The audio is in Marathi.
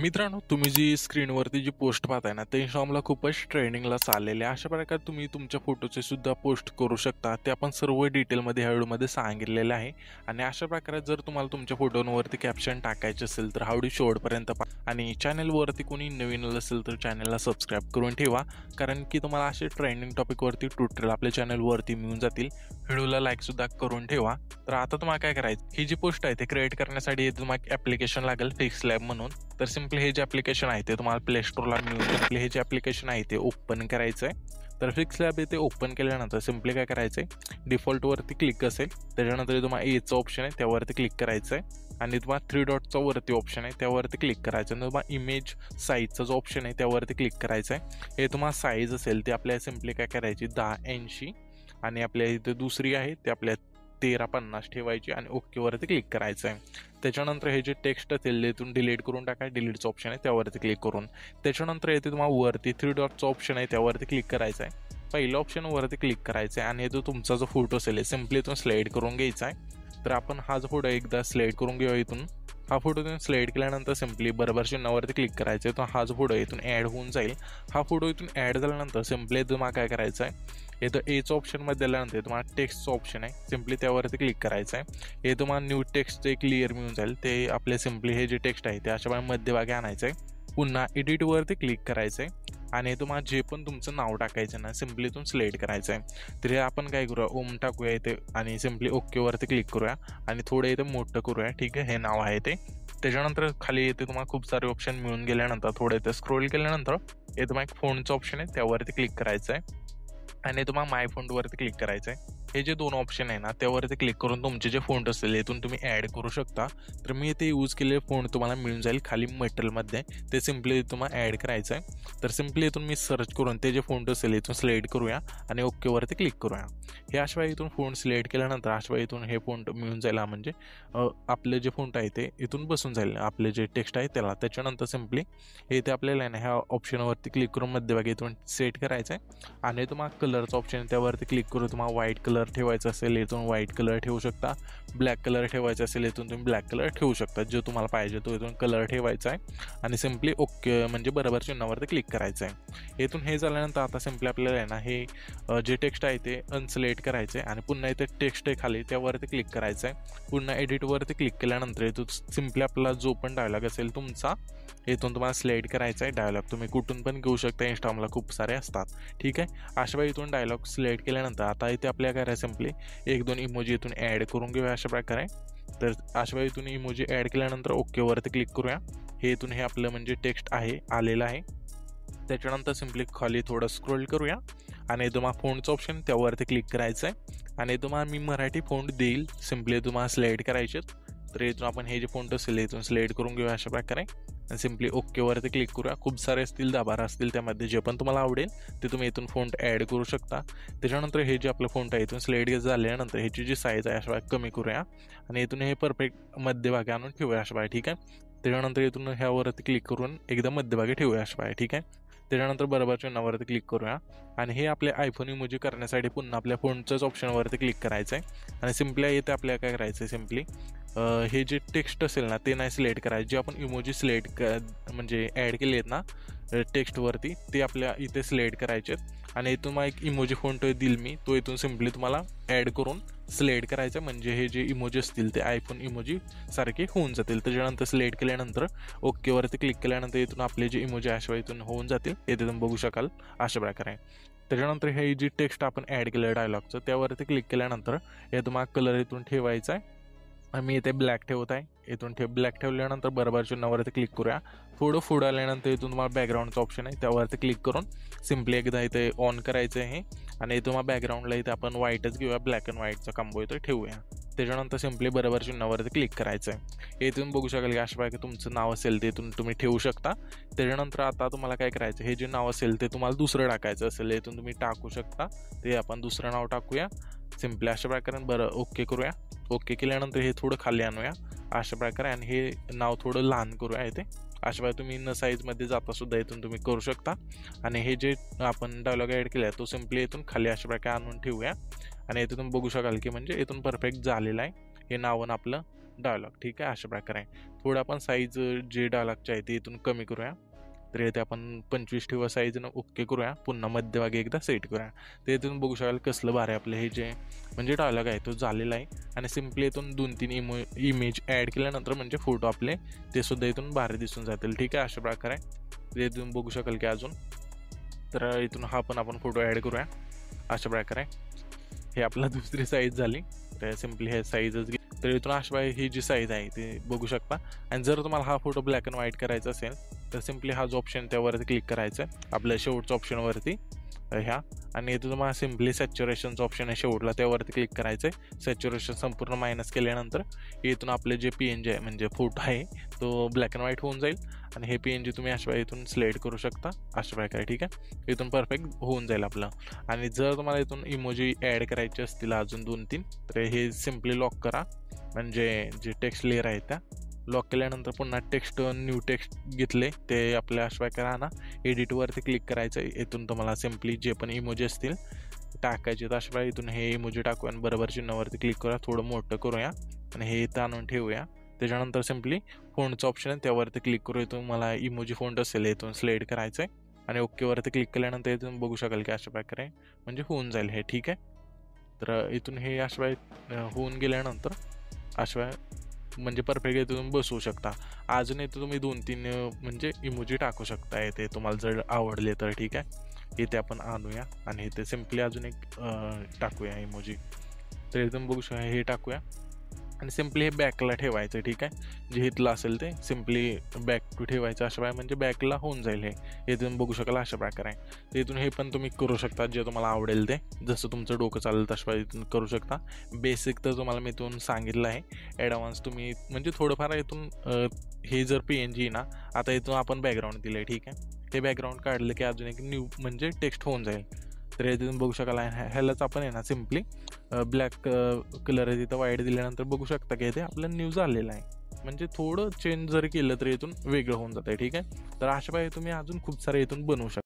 मित्रांनो, तुम्ही जी स्क्रीनवरती जी पोस्ट पाहताय ना, ते Instagramला खूपच ट्रेंडिंगला चाललेले आहे. अशा प्रकारे तुम्ही तुमच्या फोटोचे सुद्धा पोस्ट करू शकता. ते आपण सर्व डिटेलमध्ये ह्या व्हिडिओमध्ये सांगितलेलं आहे. आणि अशा प्रकारे जर तुम्हाला तुमच्या फोटोवरती कॅप्शन टाकायचे असेल तर व्हिडिओ शेवटपर्यंत पहा. आणि चॅनलवरती कोणी नवीन असेल तर चॅनलला सबस्क्राईब करून ठेवा, कारण की तुम्हाला असे ट्रेंडिंग टॉपिकवरती ट्युटोरियल आपल्या चॅनलवरती मिळून जातील. व्हिडिओला लाईकसुद्धा करून ठेवा. तर आता तुम्हाला काय करायचं, ही जी पोस्ट आहे ते क्रिएट करण्यासाठी तुम्हाला एक ॲप्लिकेशन लागेल, फिक्सलॅब म्हणून. तर सिम्पली हे जे ॲप्लिकेशन आहे ते तुम्हाला प्ले स्टोरला मिळून सिम्पली हे जे ॲप्लिकेशन आहे ते ओपन करायचं आहे. तर फिक्सलॅब ते ओपन केल्यानंतर सिम्पली काय करायचं आहे, डिफॉल्टवरती क्लिक असेल, त्याच्यानंतर तुम्हाला एचं ऑप्शन आहे त्यावरती क्लिक करायचं आहे. आणि तुम्हाला 3 डॉटचा वरती ऑप्शन आहे त्यावरती क्लिक करायचं आहे. तुम्हाला इमेज साईजचा जो ऑप्शन आहे त्यावरती क्लिक करायचं आहे. हे तुम्हाला साईज असेल ते आपल्याला सिम्पली काय करायची 1080 आणि आपल्या इथे दुसरी आहे ते आपल्या 1350 ठेवायची आणि ओकेवरती क्लिक करायचं आहे. त्याच्यानंतर हे जे टेक्स्ट असेल इथून डिलीट करून टाका, डिलीटचं ऑप्शन आहे त्यावरती क्लिक करून. त्याच्यानंतर येथे तुम्हाला वरती 3 डॉटचं ऑप्शन आहे त्यावरती क्लिक करायचं आहे. पहिल्या ऑप्शनवरती क्लिक करायचं आहे आणि इथं तुमचा जो फोटो असेल सिम्पली इथून सिलेक्ट करून घ्यायचा आहे. तर आपण हा जो फोटो एकदा सिलेक्ट करून घेऊया. इथून हा फोटो तुम्ही सिलेक्ट केल्यानंतर सिम्पली बरोबर चिन्हावरती क्लिक करायचं आहे. तर हा जो फोटो इथून ॲड होऊन जाईल. हा फोटो इथून ॲड झाल्यानंतर सिम्पली तुम्हाला काय करायचं आहे, इथं एचं ऑप्शनमध्ये आल्यानंतर तुम्हाला टेक्स्टचं ऑप्शन आहे, सिम्पली त्यावरती क्लिक करायचं आहे. हे तुम्हाला न्यू टेक्स्टचे क्लिअर मिळून जाईल. ते आपले सिम्पली हे जे टेक्स्ट आहे ते अशा मध्यभागी आणायचं आहे. पुन्हा एडिटवरती क्लिक करायचं आहे आणि तुम्हाला जे पण तुमचं नाव टाकायचं ना सिम्पली इथून सिलेक्ट करायचं आहे. तर हे आपण काय करूया, ओम टाकूया इथे आणि सिम्पली ओकेवरती क्लिक करूया आणि थोडं इथे मोठं करूया. ठीक आहे, हे नाव आहे ते. त्याच्यानंतर खाली येते तुम्हाला खूप सारे ऑप्शन मिळून गेल्यानंतर थोडं इथे स्क्रोल केल्यानंतर हे तुम्हाला एक फोनचं ऑप्शन आहे त्यावरती क्लिक करायचं आहे आणि तुम्हाला माय फोनवरती क्लिक करायचं आहे. हे जे दोन ऑप्शन आहे ना त्यावरती क्लिक करून तुमचे जे फोन असेल इथून तुम्ही ॲड करू शकता. तर मी इथे यूज केलेले फोन तुम्हाला मिळून जाईल खाली मटेरियलमध्ये, ते सिम्पली तुम्हाला ॲड करायचं आहे. तर सिम्पली इथून मी सर्च करून ते जे फोन असेल इथून सिलेक्ट करूया आणि ओकेवरती क्लिक करूया. हे अशा वेळी इथून फोन सिलेक्ट केल्यानंतर अशा वेळी इथून हे फोन मिळून जाईल, म्हणजे आपले जे फोन आहे ते इथून बसून जाईल आपले जे टेक्स्ट आहे त्याला. त्याच्यानंतर सिम्पली हे ते आपल्याला ह्या ऑप्शनवरती क्लिक करून मध्यभागी इथून सेट करायचं आहे आणि तुम्हाला कलरचं ऑप्शन त्यावरती क्लिक करून तुम्हाला व्हाईट कलर ठेवायचा असेल इथून व्हाईट कलर ठेवू शकता, ब्लॅक कलर ठेवायचा असेल इथून तुम्ही ब्लॅक कलर ठेवू शकता, जो तुम्हाला पाहिजे तो इथून कलर ठेवायचा आहे आणि सिम्पली ओके म्हणजे बरोबर चिन्हावरती क्लिक करायचं आहे. इथून हे झाल्यानंतर आता सिम्पली आपल्याला आहे ना हे जे टेक्स्ट आहे ते अनसिलेक्ट करायचं आहे आणि पुन्हा इथे टेक्स्ट आहे खाली त्यावरती क्लिक करायचं आहे. पुन्हा एडिटवरती क्लिक केल्यानंतर इथून सिम्पली आपला जो पण डायलॉग असेल तुमचा इथून तुम्हाला सिलेक्ट करायचा आहे. डायलॉग तुम्ही कुठून पण घेऊ शकता, इंस्टाग्रामला खूप सारे असतात. ठीक आहे, अशा वेळी इथून डायलॉग सिलेक्ट केल्यानंतर आता इथे आपल्या काय सिम्पली 1-2 इमोजी इथून ॲड करून घेऊया अशा प्रकारे. तर अशा वेळी इथून इमोजी ॲड केल्यानंतर ओकेवरती क्लिक करूया. हे इथून हे आपलं म्हणजे टेक्स्ट आहे आलेलं आहे. त्याच्यानंतर सिम्पली खाली थोडं स्क्रोल करूया आणि तुम्हाला फोनचं ऑप्शन त्यावरती क्लिक करायचं आहे आणि तुम्हाला मी मराठी फोन देईल, सिम्पली तुम्हाला सिलेक्ट करायचे. तर इथून आपण हे जे फोन असेल इथून सिलेक्ट करून घेऊया अशा प्रकारे आणि सिम्पली ओकेवरती क्लिक करूया. खूप सारे असतील 10-12 असतील, त्यामध्ये जे पण तुम्हाला आवडेल ते तुम्ही इथून फोन ॲड करू शकता. त्याच्यानंतर हे जे आपलं फोन आहे इथून सिलेक्ट झाल्यानंतर ह्याची जी साईज आहे अशा कमी करूया आणि इथून हे परफेक्ट मध्यभागी आणून ठेवूया अशा बाय. ठीक आहे, त्याच्यानंतर इथून ह्यावरती क्लिक करून एकदम मध्यभागी ठेवूया अशा बाय. ठीक आहे, त्याच्यानंतर बरोबर चिन्हावरती क्लिक करूया आणि हे आपले आयफोन इमोजी करण्यासाठी पुन्हा आपल्या फोनच्याच ऑप्शनवरती क्लिक करायचं आहे आणि सिम्पली इथे आपल्याला काय करायचं आहे, सिम्पली हे जे टेक्स्ट असेल ना ते नाही सिलेक्ट करायचे, जे आपण इमोजी म्हणजे ॲड केले आहेत ना टेक्स्टवरती ते आपल्या इथे सिलेक्ट करायचे आहेत आणि इथून मग एक इमोजी फोन देईल मी, तो इथून सिम्पली तुम्हाला ॲड करून सिलेक्ट करायचं, म्हणजे हे जे इमोजी असतील ते आयफोन इमोजी सारखे होऊन जातील. त्याच्यानंतर सिलेक्ट केल्यानंतर ओकेवरती क्लिक केल्यानंतर इथून आपले जे इमोजी अशा इथून होऊन जातील, येथे तुम्ही बघू शकाल अशा प्रकारे. त्याच्यानंतर हे जे टेक्स्ट आपण ॲड केलं डायलॉगचं त्यावरती क्लिक केल्यानंतर हे तुम्हाला कलर इथून ठेवायचा आहे. मी इथे ब्लॅक ठेवत आहे, इथून ब्लॅक ठेवल्यानंतर बरोबर चिन्हावरती क्लिक करूया. थोडं पुढं आल्यानंतर इथून तुम्हाला बॅकग्राऊंडचं ऑप्शन आहे त्यावरती क्लिक करून सिम्पली एकदा इथे ऑन करायचं आहे आणि इथं तुम्हाला बॅकग्राऊंडला इथे आपण व्हाईटच घेऊया, ब्लॅक अँड व्हाईटचा कॉम्बो इथं ठेवूया. त्याच्यानंतर सिम्पली बरोबर चिन्हावरती क्लिक करायचं आहे. इथून बघू शकाल की अशा प्रकारे तुमचं नाव असेल ते इथून तुम्ही ठेवू शकता. त्याच्यानंतर आता तुम्हाला काय करायचं, हे जे नाव असेल ते तुम्हाला दुसरं टाकायचं असेल इथून तुम्ही टाकू शकता, ते आपण दुसरं नाव टाकूया सिम्पली अशा प्रकारे. बरं ओके करूया. ओके केल्यानंतर हे थोडं खाली आणूया अशा प्रकारे आणि हे नाव थोडं लहान करूया इथे अशा प्रकारे. तुम्ही न साईजमध्ये जाता सुद्धा इथून तुम्ही करू शकता आणि हे जे आपण डायलॉग ॲड केला आहे तो सिम्पली इथून खाली अशा प्रकारे आणून ठेवूया आणि इथून बघू शकाल की म्हणजे इथून परफेक्ट झालेलं आहे. हे नावन आपलं डायलॉग, ठीक आहे. अशा प्रकारे थोडं आपण साईज जे डायलॉगचे आहे ते इथून कमी करूया. तर इथे आपण 25 ठेवा साईजनं, ओके करूया. पुन्हा मध्यभागी एकदा सेट करूया. तर इथून बघू शकाल कसलं भारी आपलं हे जे म्हणजे डायलॉग आहे तो झालेला आहे. आणि सिम्पली इथून 2-3 इमेज ॲड केल्यानंतर म्हणजे फोटो आपले ते सुद्धा इथून भारी दिसून जातील, ठीक आहे. अशा प्रकारे तर इथून बघू शकाल की अजून तर इथून हा पण आपण फोटो ॲड करूया. अशा प्रकारे हे आपला दुसरी साईज झाली. तर सिम्पली हे साईजच तर इथून अशा ही जी साईज आहे ते बघू शकता. आणि जर तुम्हाला हा फोटो ब्लॅक अँड व्हाईट करायचा असेल तर सिम्पली हा जो ऑप्शन त्यावरती क्लिक करायचं आहे आपल्या शेवटच्या ऑप्शनवरती ह्या. आणि इथं तुम्हाला सिम्पली सॅच्युरेशनचं ऑप्शन आहे शेवटला, त्यावरती क्लिक करायचं आहे. सॅच्युरेशन संपूर्ण मायनस केल्यानंतर इथून आपले जे PNG आहे म्हणजे फोटो आहे तो ब्लॅक अँड व्हाईट होऊन जाईल. आणि हे PNG तुम्ही अशा इथून सिलेक्ट करू शकता अशा प्रकारे, ठीक आहे. इथून परफेक्ट होऊन जाईल आपलं. आणि जर तुम्हाला इथून इमोजी ॲड करायचे असतील अजून 2-3 तर हे सिम्पली लॉक करा. म्हणजे जे टेक्स्ट लेअर आहे त्या लॉक केल्यानंतर पुन्हा न्यू टेक्स्ट घेतले ते आपल्या अशा प्रकारे ना एडिटवरती क्लिक करायचं. इथून तुम्हाला सिम्पली जे पण इमोजी असतील टाकायचे तर अशा प्रकारे इथून हे इमोजी टाकूया आणि बरोबर चिन्हावरती क्लिक करूया, थोडं मोठं करूया आणि हे इथं आणून ठेवूया. त्याच्यानंतर सिम्पली फोनचं ऑप्शन आहे त्यावरती क्लिक करू. इथून मला इमोजी फोन असेल इथून सिलेक्ट करायचं आहे आणि ओकेवरती क्लिक केल्यानंतर इथून बघू शकाल की अशा प्रकारे म्हणजे होऊन जाईल हे, ठीक आहे. तर इथून हे अशा होऊन गेल्यानंतर अशा म्हणजे परफेक्ट इथून बसवू शकता. अजून इथं तुम्ही 2-3 म्हणजे इमोजी टाकू शकता इथे तुम्हाला जर आवडले तर, ठीक आहे. इथे आपण आणूया आणि इथे सिम्पली अजून एक टाकूया इमोजी. तर इथून बघू शकता हे टाकूया आणि सिम्पली हे बॅकला ठेवायचं, ठीक आहे. जे इथलं असेल ते सिम्पली बॅक टू ठेवायचं अशा प्रकारे म्हणजे बॅकला होऊन जाईल हे. इथून बघू शकाल अशा प्रकारे. तर इथून हे पण तुम्ही करू शकता जे तुम्हाला आवडेल ते, जसं तुमचं डोकं चालेल तशा इथून करू शकता. बेसिक तर तुम्हाला मी इथून सांगितलं आहे. ॲडव्हान्स तुम्ही म्हणजे थोडंफार इथून हे जर PNG ना आता इथून आपण बॅकग्राऊंड दिलं आहे, ठीक आहे. हे बॅकग्राऊंड काढलं की अजून एक न्यू म्हणजे टेक्स्ट होऊन जाईल. तर इथून बघू शकाल ह्यालाच आपण आहे ना सिम्पली ब्लॅक कलर आहे तिथं व्हाईट दिल्यानंतर बघू शकता की इथे आपलं न्यू झालेलं आहे. म्हणजे थोडं चेंज जरी केलं तरी इथून वेगळं होऊन जातं आहे, ठीक आहे. तर अशा प्रकारे तुम्ही अजून खूप सारे इथून बनवू शकता.